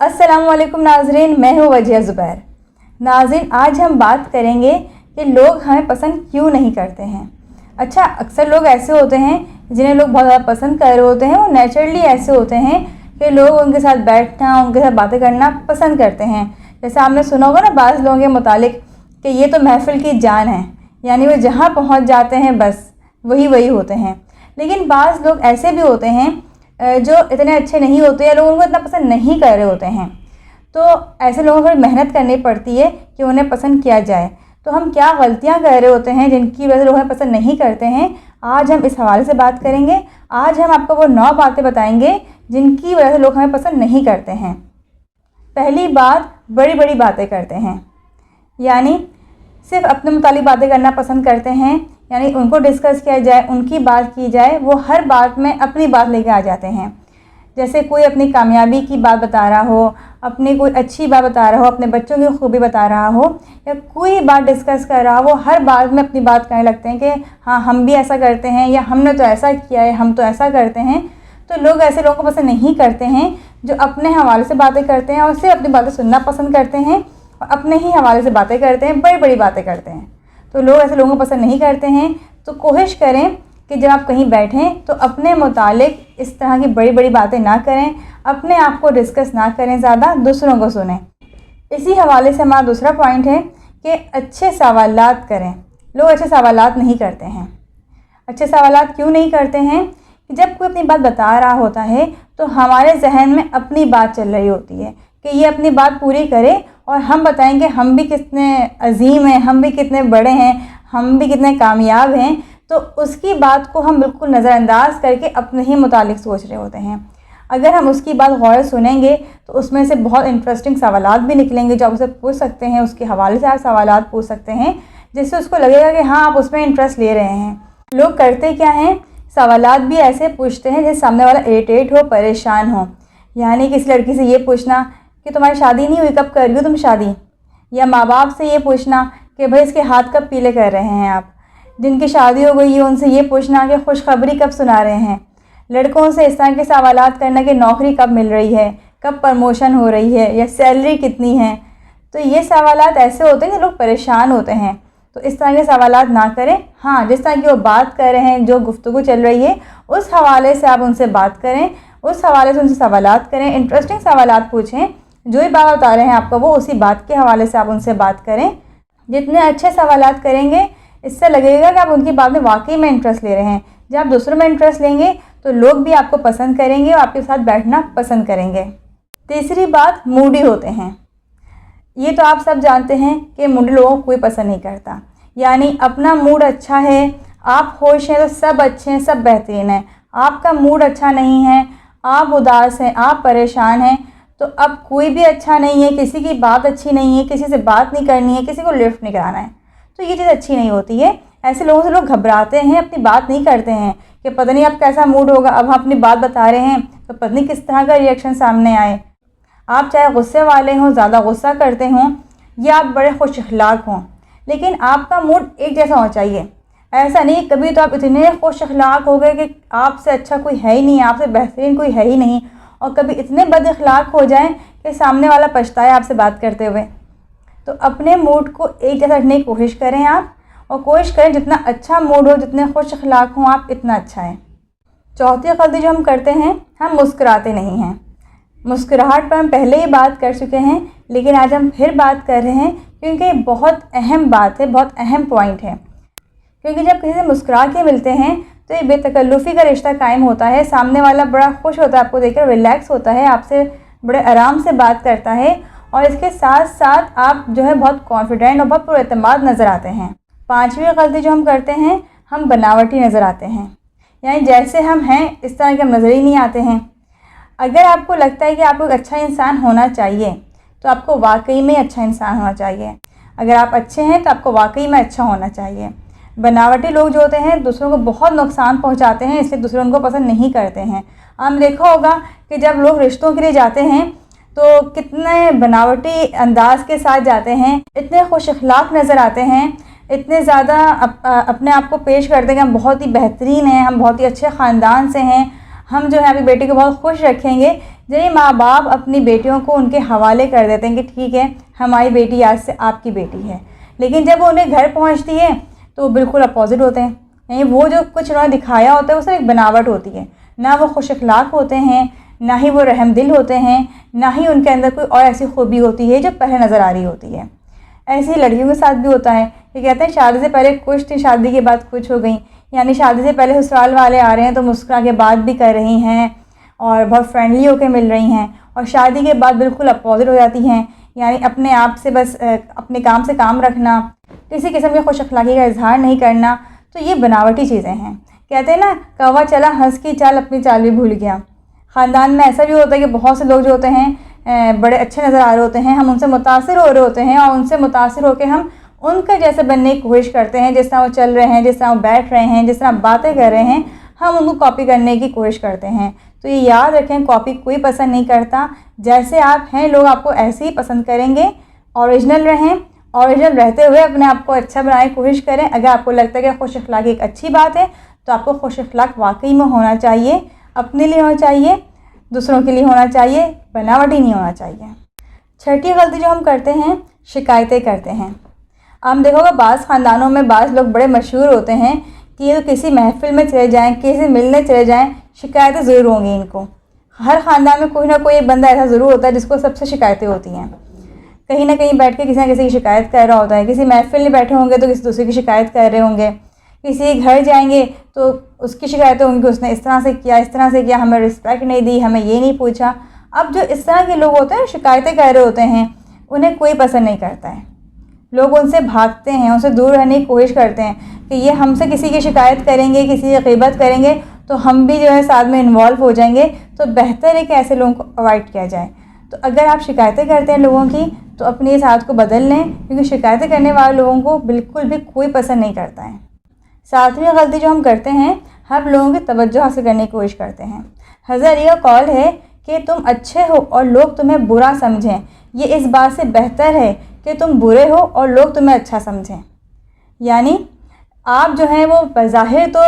अस्सलामुअलैकुम नाज़रीन, मैं हूँ वजिया ज़ुबैर। नाज़रीन, आज हम बात करेंगे कि लोग हमें पसंद क्यों नहीं करते हैं। अच्छा, अक्सर लोग ऐसे होते हैं जिन्हें लोग बहुत ज़्यादा पसंद कर रहे होते हैं, वो नेचुरली ऐसे होते हैं कि लोग उनके साथ बैठना, उनके साथ बातें करना पसंद करते हैं। जैसे आपने सुना होगा ना बाज़ लोगों के मुतालिक कि ये तो महफ़िल की जान है, यानी वो जहाँ पहुँच जाते हैं बस वही होते हैं। लेकिन बाज़ लोग ऐसे भी होते हैं जो इतने अच्छे नहीं होते या लोग उनको इतना पसंद नहीं कर रहे होते हैं। तो ऐसे लोगों को मेहनत करनी पड़ती है कि उन्हें पसंद किया जाए। तो हम क्या गलतियां कर रहे होते हैं जिनकी वजह से लोग हमें पसंद नहीं करते हैं, आज हम इस हवाले से बात करेंगे। आज हम आपको वो 9 बातें बताएंगे जिनकी वजह से लोग हमें पसंद नहीं करते हैं। पहली बात, बड़ी बड़ी बातें करते हैं, यानी सिर्फ अपने मुतालिक बातें करना पसंद करते हैं, यानी उनको डिस्कस किया जाए, उनकी बात की जाए, वो हर बात में अपनी बात लेके आ जाते हैं। जैसे कोई अपनी कामयाबी की बात बता रहा हो, अपनी कोई अच्छी बात बता रहा हो, अपने बच्चों की खूबी बता रहा हो, या कोई बात डिस्कस कर रहा हो, वो हर बात में अपनी बात करने लगते हैं कि हाँ हम भी ऐसा करते हैं, या हमने तो ऐसा किया है, हम तो ऐसा करते हैं। तो लोग ऐसे लोगों को पसंद नहीं करते हैं जो अपने हवाले से बातें करते हैं और सिर्फ अपनी बातें सुनना पसंद करते हैं और अपने ही हवाले से बातें करते हैं, बड़ी बड़ी बातें करते हैं। तो लोग ऐसे लोगों को पसंद नहीं करते हैं। तो कोशिश करें कि जब आप कहीं बैठें तो अपने मुतालिक इस तरह की बड़ी बड़ी बातें ना करें, अपने आप को डिस्कस ना करें ज़्यादा, दूसरों को सुनें। इसी हवाले से हमारा दूसरा पॉइंट है कि अच्छे सवालात करें। लोग अच्छे सवालात नहीं करते हैं। अच्छे सवालात क्यों नहीं करते हैं कि जब कोई अपनी बात बता रहा होता है तो हमारे जहन में अपनी बात चल रही होती है कि ये अपनी बात पूरी करे और हम बताएंगे हम भी कितने अजीम हैं, हम भी कितने बड़े हैं, हम भी कितने कामयाब हैं। तो उसकी बात को हम बिल्कुल नज़रअंदाज करके अपने ही मुतालिक सोच रहे होते हैं। अगर हम उसकी बात गौर से सुनेंगे तो उसमें से बहुत इंटरेस्टिंग सवालात भी निकलेंगे जो आप उससे पूछ सकते हैं। उसके हवाले से आप सवालात पूछ सकते हैं जिससे उसको लगेगा कि हाँ आप उसमें इंटरेस्ट ले रहे हैं। लोग करते क्या हैं, सवालात भी ऐसे पूछते हैं जैसे सामने वाला इरिटेट हो, परेशान हो। यानी किसी लड़की से ये पूछना कि तुम्हारी शादी नहीं हुई, कब कर रही हो तुम शादी, या माँ बाप से ये पूछना कि भाई इसके हाथ कब पीले कर रहे हैं आप। जिनकी शादी हो गई है उनसे ये पूछना कि खुशखबरी कब सुना रहे हैं। लड़कों से इस तरह के सवालात करना कि नौकरी कब मिल रही है, कब प्रमोशन हो रही है, या सैलरी कितनी है। तो ये सवालात ऐसे होते हैं कि लोग परेशान होते हैं। तो इस तरह के सवालात ना करें। हाँ, जिस तरह की वो बात कर रहे हैं, जो गुफ्तगू चल रही है, उस हवाले से आप उनसे बात करें, उस हवाले से उनसे सवालात करें, इंटरेस्टिंग सवालात पूछें। जो ही बात बता रहे हैं आपको वो उसी बात के हवाले से आप उनसे बात करें। जितने अच्छे सवालात करेंगे इससे लगेगा कि आप उनकी बात में वाकई में इंटरेस्ट ले रहे हैं। जब आप दूसरों में इंटरेस्ट लेंगे तो लोग भी आपको पसंद करेंगे और आपके साथ बैठना पसंद करेंगे। तीसरी बात, मूडी होते हैं। ये तो आप सब जानते हैं कि मूडी लोगों को कोई पसंद नहीं करता। यानी अपना मूड अच्छा है, आप खुश हैं तो सब अच्छे हैं, सब बेहतरीन हैं। आपका मूड अच्छा नहीं है, आप उदास हैं, आप परेशान हैं, तो अब कोई भी अच्छा नहीं है, किसी की बात अच्छी नहीं है, किसी से बात नहीं करनी है, किसी को लिफ्ट नहीं कराना है। तो ये चीज़ अच्छी नहीं होती है। ऐसे लोगों से लोग घबराते हैं, अपनी बात नहीं करते हैं कि पता नहीं अब कैसा मूड होगा, अब हम अपनी बात बता रहे हैं तो पता नहीं किस तरह का रिएक्शन सामने आए। आप चाहे गुस्से वाले हों, ज़्यादा गुस्सा करते हों, या आप बड़े खुश अखलाक हों, लेकिन आपका मूड एक जैसा होना चाहिए। ऐसा नहीं कभी तो आप इतने खुश अखलाक हो गए कि आपसे अच्छा कोई है ही नहीं, आपसे बेहतरीन कोई है ही नहीं, और कभी इतने बद अखलाक हो जाएं कि सामने वाला पछताए आपसे बात करते हुए। तो अपने मूड को एक जैसा रखने की कोशिश करें आप, और कोशिश करें जितना अच्छा मूड हो, जितने खुश अखलाक हों आप, इतना अच्छा है। चौथी गलती जो हम करते हैं, हम मुस्कुराते नहीं हैं। मुस्कुराहट पर हम पहले ही बात कर चुके हैं, लेकिन आज हम फिर बात कर रहे हैं क्योंकि ये बहुत अहम बात है, बहुत अहम पॉइंट है। क्योंकि जब किसी से मुस्कुरा के मिलते हैं तो ये बेतकल्लुफ़ी का रिश्ता कायम होता है। सामने वाला बड़ा खुश होता है आपको देखकर, रिलैक्स होता है, आपसे बड़े आराम से बात करता है, और इसके साथ साथ आप जो है बहुत कॉन्फिडेंट और बहुत पुरएतमाद नज़र आते हैं। पांचवी गलती जो हम करते हैं, हम बनावटी नज़र आते हैं। यानी जैसे हम हैं इस तरह के हम नज़र ही नहीं आते हैं। अगर आपको लगता है कि आपको एक अच्छा इंसान होना चाहिए तो आपको वाकई में अच्छा इंसान होना चाहिए। अगर आप अच्छे हैं तो आपको वाकई में अच्छा होना चाहिए। बनावटी लोग जो होते हैं दूसरों को बहुत नुकसान पहुंचाते हैं, इसलिए दूसरे उनको पसंद नहीं करते हैं। आपने देखा होगा कि जब लोग रिश्तों के लिए जाते हैं तो कितने बनावटी अंदाज के साथ जाते हैं, इतने खुश अखलाक नज़र आते हैं, इतने ज़्यादा अपने आप को पेश करते हैं कि हम बहुत ही बेहतरीन हैं, हम बहुत ही अच्छे ख़ानदान से हैं, हम जो है अपनी बेटी को बहुत खुश रखेंगे। जब माँ बाप अपनी बेटियों को उनके हवाले कर देते हैं कि ठीक है हमारी बेटी आज से आपकी बेटी है, लेकिन जब वो उन्हें घर पहुँचती है तो वो बिल्कुल अपोजिट होते हैं। यानी वो जो कुछ उन्होंने दिखाया होता है वो सिर्फ एक बनावट होती है, ना वो खुश अखलाक होते हैं, ना ही वो रहमदिल होते हैं, ना ही उनके अंदर कोई और ऐसी खूबी होती है जो पहले नज़र आ रही होती है। ऐसे ही लड़कियों के साथ भी होता है कि कहते हैं शादी से पहले खुश थी, शादी के बाद कुछ हो गई। यानी शादी से पहले ससुराल वाले आ रहे हैं तो मुस्कुरा के बात भी कर रही हैं और बहुत फ्रेंडली होकर मिल रही हैं, और शादी के बाद बिल्कुल अपोजिट हो जाती हैं। यानी अपने आप से बस अपने काम से काम रखना, किसी किस्म की खुश अखलाकी का इजहार नहीं करना, तो ये बनावटी चीज़ें हैं। कहते हैं ना, कौवा चला हंस की चाल अपनी चाल भी भूल गया। ख़ानदान में ऐसा भी होता है कि बहुत से लोग जो होते हैं बड़े अच्छे नज़र आ रहे होते हैं, हम उनसे मुतासिर हो रहे होते हैं और उनसे मुतासिर होकर हम उनका जैसे बनने की कोशिश करते हैं। जिस तरह वो चल रहे हैं, जिस तरह वो बैठ रहे हैं, जिस तरह बातें कर रहे हैं, हम उनको कॉपी करने की कोशिश करते हैं। तो ये याद रखें, कॉपी कोई पसंद नहीं करता। जैसे आप हैं लोग आपको ऐसे ही पसंद करेंगे। ओरिजिनल रहें, ओरिजिनल रहते हुए अपने आप को अच्छा बनाने की कोशिश करें। अगर आपको लगता है कि खुश अखलाक एक अच्छी बात है तो आपको खुश अखलाक वाकई में होना चाहिए, अपने लिए होना चाहिए, दूसरों के लिए होना चाहिए, बनावटी नहीं होना चाहिए। छठी गलती जो हम करते हैं, शिकायतें करते हैं। आप देखोगे बाज़ ख़ानदानों में बाज़ लोग बड़े मशहूर होते हैं कि ये तो किसी महफ़िल में चले जाएं, किसी मिलने चले जाएं, शिकायतें ज़रूर होंगी इनको। हर ख़ानदान में कोई ना कोई एक बंदा ऐसा ज़रूर होता है जिसको सबसे शिकायतें होती हैं। कहीं ना कहीं बैठ के किसी ना किसी की शिकायत कर रहा होता है। किसी महफ़िल में बैठे होंगे तो किसी दूसरे की शिकायत कर रहे होंगे। किसी घर जाएंगे तो उसकी शिकायतें होंगी कि उसने इस तरह से किया, इस तरह से किया, हमें रिस्पेक्ट नहीं दी, हमें ये नहीं पूछा। अब जो इस तरह के लोग होते हैं शिकायतें कर रहे होते हैं, उन्हें कोई पसंद नहीं करता है। लोग उनसे भागते हैं, उनसे दूर रहने की कोशिश करते हैं कि ये हमसे किसी की शिकायत करेंगे, किसी की ग़ीबत करेंगे तो हम भी जो है साथ में इन्वॉल्व हो जाएंगे। तो बेहतर है कि ऐसे लोगों को अवॉइड किया जाए। तो अगर आप शिकायतें करते हैं लोगों की तो अपनी इस आदत को बदल लें, क्योंकि शिकायतें करने वाले लोगों को बिल्कुल भी कोई पसंद नहीं करता है। सातवीं गलती जो हम करते हैं, हम लोगों की तवज्जो हासिल करने की कोशिश करते हैं। हज़रत अली का कौल है कि तुम अच्छे हो और लोग तुम्हें बुरा समझें, ये इस बात से बेहतर है कि तुम बुरे हो और लोग तुम्हें अच्छा समझें। यानी आप जो हैं वो बज़ाहिर तो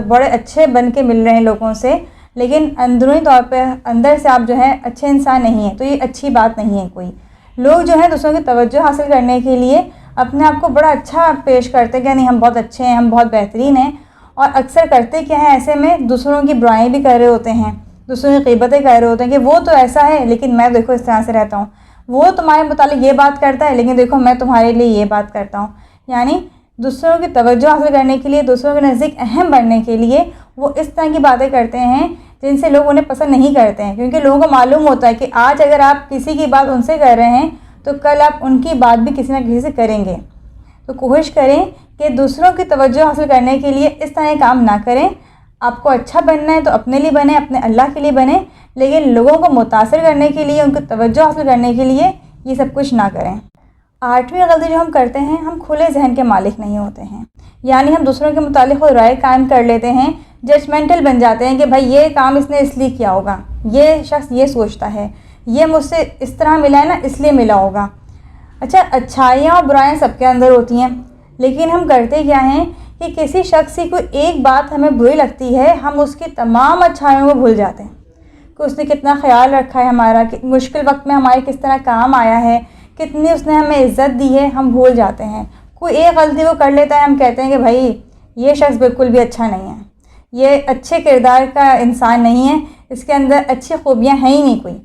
बड़े अच्छे बन के मिल रहे हैं लोगों से, लेकिन अंदरूनी तौर पे अंदर से आप जो हैं अच्छे इंसान नहीं हैं, तो ये अच्छी बात नहीं है। कोई लोग जो हैं दूसरों की तवज्जो हासिल करने के लिए अपने आप को बड़ा अच्छा पेश करते हैं कि नहीं हम बहुत अच्छे हैं, हम बहुत बेहतरीन हैं, और अक्सर करते क्या है ऐसे में दूसरों की बुराई भी कर रहे होते हैं, दूसरों की ग़ीबतें कर रहे होते हैं कि वो तो ऐसा है लेकिन मैं देखो इस तरह से रहता हूँ, वो तुम्हारे मुतालिक ये बात करता है लेकिन देखो मैं तुम्हारे लिए ये बात करता हूँ। यानी दूसरों की तवज्जो हासिल करने के लिए, दूसरों के नज़दीक अहम बनने के लिए वो इस तरह की बातें करते हैं जिनसे लोग उन्हें पसंद नहीं करते हैं। क्योंकि लोगों को मालूम होता है कि आज अगर आप किसी की बात उनसे कर रहे हैं तो कल आप उनकी बात भी किसी न किसी से करेंगे। तो कोशिश करें कि दूसरों की तवज्जो हासिल करने के लिए इस तरह काम ना करें। आपको अच्छा बनना है तो अपने लिए बने, अपने अल्लाह के लिए बने, लेकिन लोगों को मुतासिर करने के लिए, उनकी तवज्जो हासिल करने के लिए ये सब कुछ ना करें। आठवीं गलती जो हम करते हैं, हम खुले जहन के मालिक नहीं होते हैं। यानी हम दूसरों के मुतालिक खुद राय कायम कर लेते हैं, जजमेंटल बन जाते हैं कि भाई ये काम इसने इसलिए किया होगा, ये शख्स ये सोचता है, ये मुझसे इस तरह मिला है ना इसलिए मिला होगा। अच्छा, अच्छाइयाँ और बुराइयाँ सबके अंदर होती हैं, लेकिन हम करते क्या हैं कि किसी शख्स की कोई एक बात हमें बुरी लगती है, हम उसकी तमाम अच्छाइयों को भूल जाते हैं कि उसने कितना ख्याल रखा है हमारा, कि मुश्किल वक्त में हमारे किस तरह काम आया है, कितनी उसने हमें इज़्ज़त दी है, हम भूल जाते हैं। कोई एक गलती वो कर लेता है, हम कहते हैं कि भाई ये शख्स बिल्कुल भी अच्छा नहीं है, ये अच्छे किरदार का इंसान नहीं है, इसके अंदर अच्छी खूबियाँ हैं ही नहीं कोई।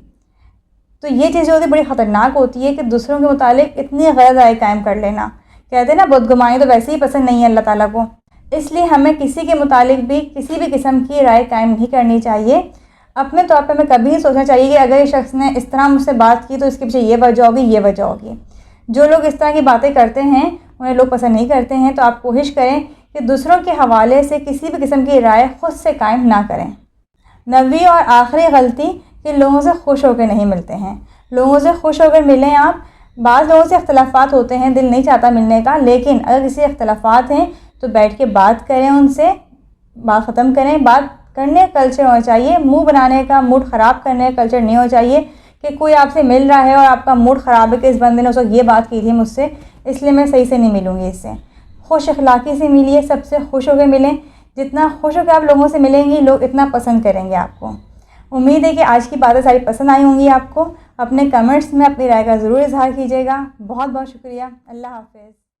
तो ये चीज़ होती बड़ी ख़तरनाक होती है कि दूसरों के मुतालिक इतनी गलत राय कायम कर लेना। कहते हैं ना, बदगुमानी तो वैसे ही पसंद नहीं है अल्लाह ताला को, इसलिए हमें किसी के मुतालिक भी किसी भी किस्म की राय कायम नहीं करनी चाहिए। अपने तौर पे हमें कभी नहीं सोचना चाहिए कि अगर ये शख्स ने इस तरह मुझसे बात की तो इसके पीछे ये वजह होगी, ये वजह होगी। जो लोग इस तरह की बातें करते हैं उन्हें लोग पसंद नहीं करते हैं। तो आप कोशिश करें कि दूसरों के हवाले से किसी भी किस्म की राय ख़ुद से कायम ना करें। 9वीं और आखिरी गलती कि लोगों से खुश होकर नहीं मिलते हैं। लोगों से खुश होकर मिलें आप। बाज़ लोगों से इख्तलाफात होते हैं, दिल नहीं चाहता मिलने का, लेकिन अगर किसी इख्तलाफात हैं तो बैठ के बात करें, उनसे बात ख़त्म करें। बात करने का कल्चर होना चाहिए, मुंह बनाने का, मूड ख़राब करने का कल्चर नहीं होना चाहिए कि कोई आपसे मिल रहा है और आपका मूड ख़राब है कि इस बंदे ने उस वक्त ये बात की थी मुझसे, इसलिए मैं सही से नहीं मिलूँगी इससे। खुश अखलाक़ी से मिलिए, सबसे खुश होकर मिलें। जितना खुश होकर आप लोगों से मिलेंगी, लोग इतना पसंद करेंगे आपको। उम्मीद है कि आज की बातें सारी पसंद आई होंगी आपको। अपने कमेंट्स में अपनी राय का ज़रूर इज़हार कीजिएगा। बहुत बहुत शुक्रिया। अल्लाह हाफ़िज़।